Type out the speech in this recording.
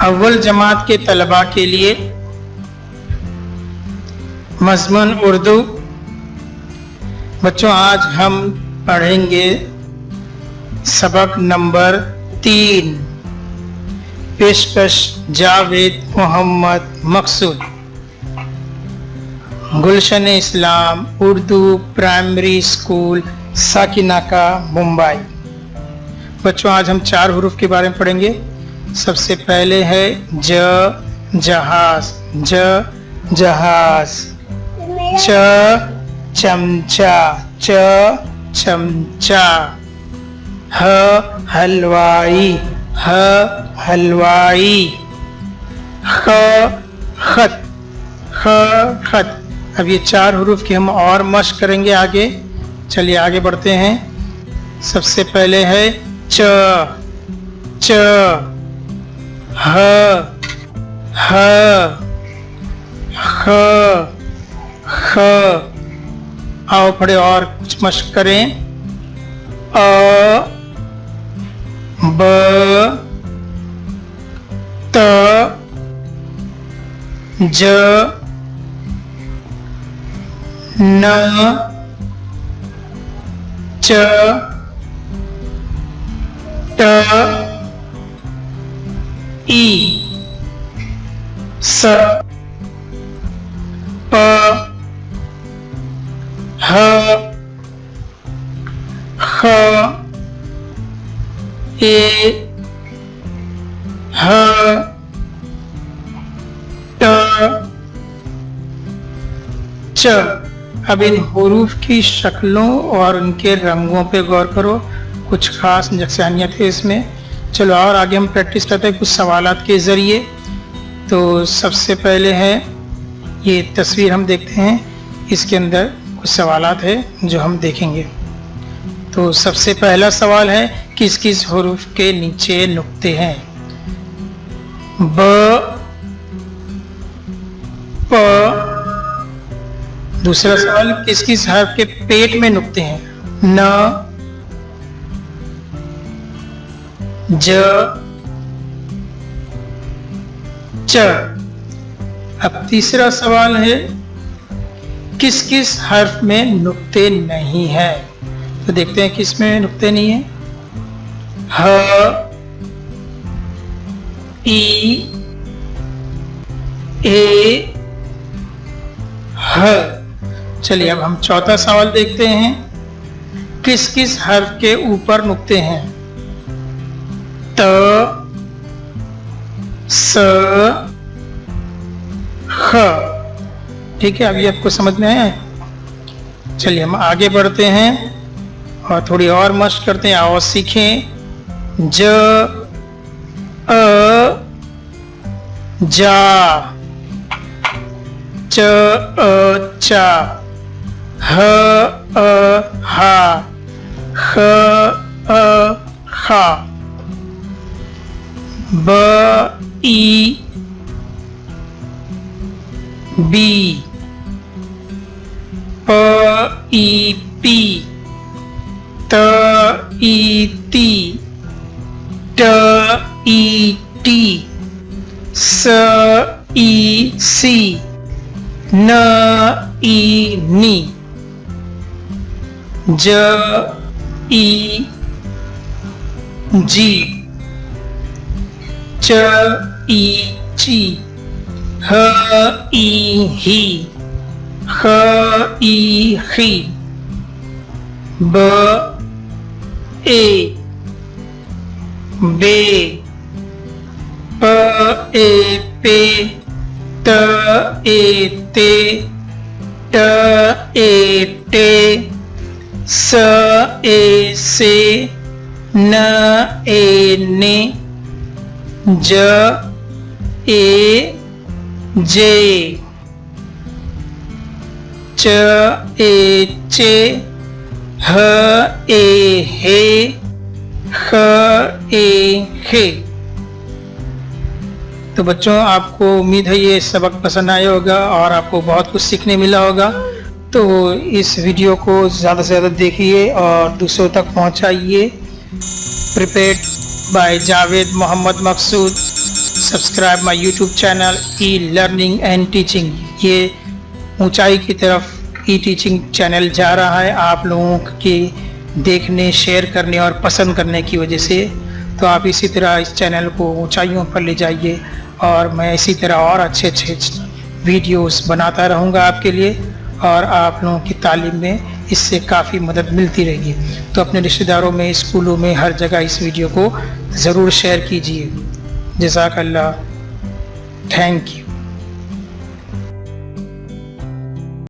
अव्वल जमात के तलबा के लिए मज़मून उर्दू। बच्चों, आज हम पढ़ेंगे सबक नंबर 3, पेशकश जावेद मोहम्मद मकसूद, गुलशन इस्लाम उर्दू प्राइमरी स्कूल साकिनाका मुंबई। बच्चों, आज हम 4 हुरूफ के बारे में पढ़ेंगे। सबसे पहले है जहाज, जहाज, चमचा, चमचा, हलवाई, हलवाई, खत, खत। अब ये 4 हुरूफ की हम और मश्क करेंगे आगे। चलिए आगे बढ़ते हैं। सबसे पहले है च, ह, ख। आओ पढ़े और कुछ मश्क करें। ब, त, ज, न, च, ट, ई, स, प, ह, ख, ए, ह, ट, च। अब इन हुरूफ की शक्लों और उनके रंगों पे गौर करो। कुछ खास यकसानियत है इसमें। चलो और आगे हम प्रैक्टिस करते हैं कुछ सवालात के ज़रिए। तो सबसे पहले है ये तस्वीर हम देखते हैं, इसके अंदर कुछ सवालात है जो हम देखेंगे। तो सबसे पहला सवाल है, किस किस हुरूफ के नीचे नुक्ते हैं? ब, प। दूसरा सवाल, किस किस हर्फ के पेट में नुक्ते हैं? न, ज, च। अब तीसरा सवाल है, किस किस हर्फ में नुक्ते नहीं है? तो देखते हैं किस में नुक्ते नहीं है। ह, ई, ए, ह। चलिए अब हम चौथा सवाल देखते हैं, किस किस हर्फ के ऊपर नुक्ते हैं? त, स, ख। ठीक है, अभी आपको समझ में आया है? चलिए हम आगे बढ़ते हैं और थोड़ी और मश्क करते हैं। आओ सीखें। ज, अ, जा, च, अ, चा, ह, अ, हा, ख, अ, खा, ब, ई, बी, प, ई, पी, त, ई, ती, ट, ई, टी, स, ई, सी, न, ई, नी, ज, ई, जी, च, ई, ची, ह, ई, ही, ख, ई, खी, ब, ए, बे, प, ए, पे, त, ए, ते, ट, ए, टे, स, ए, से, न, ए, ने, ज, ए, जे, च, ए, चे, ह, ए, हे, ख, ए, हे। तो बच्चों, आपको उम्मीद है ये सबक पसंद आया होगा और आपको बहुत कुछ सीखने मिला होगा। तो इस वीडियो को ज़्यादा से ज़्यादा देखिए और दूसरों तक पहुंचाइए। Prepared by Javed Mohammad Maqsood. Subscribe my YouTube channel e learning and teaching. ये ऊंचाई की तरफ ई टीचिंग चैनल जा रहा है आप लोगों के देखने, शेयर करने और पसंद करने की वजह से। तो आप इसी तरह इस चैनल को ऊंचाइयों पर ले जाइए और मैं इसी तरह और अच्छे अच्छे वीडियोस बनाता रहूँगा आपके लिए, और आप लोगों की तालीम में इससे काफ़ी मदद मिलती रहेगी। तो अपने रिश्तेदारों में, स्कूलों में, हर जगह इस वीडियो को ज़रूर शेयर कीजिए। जज़ाकल्लाह, थैंक यू।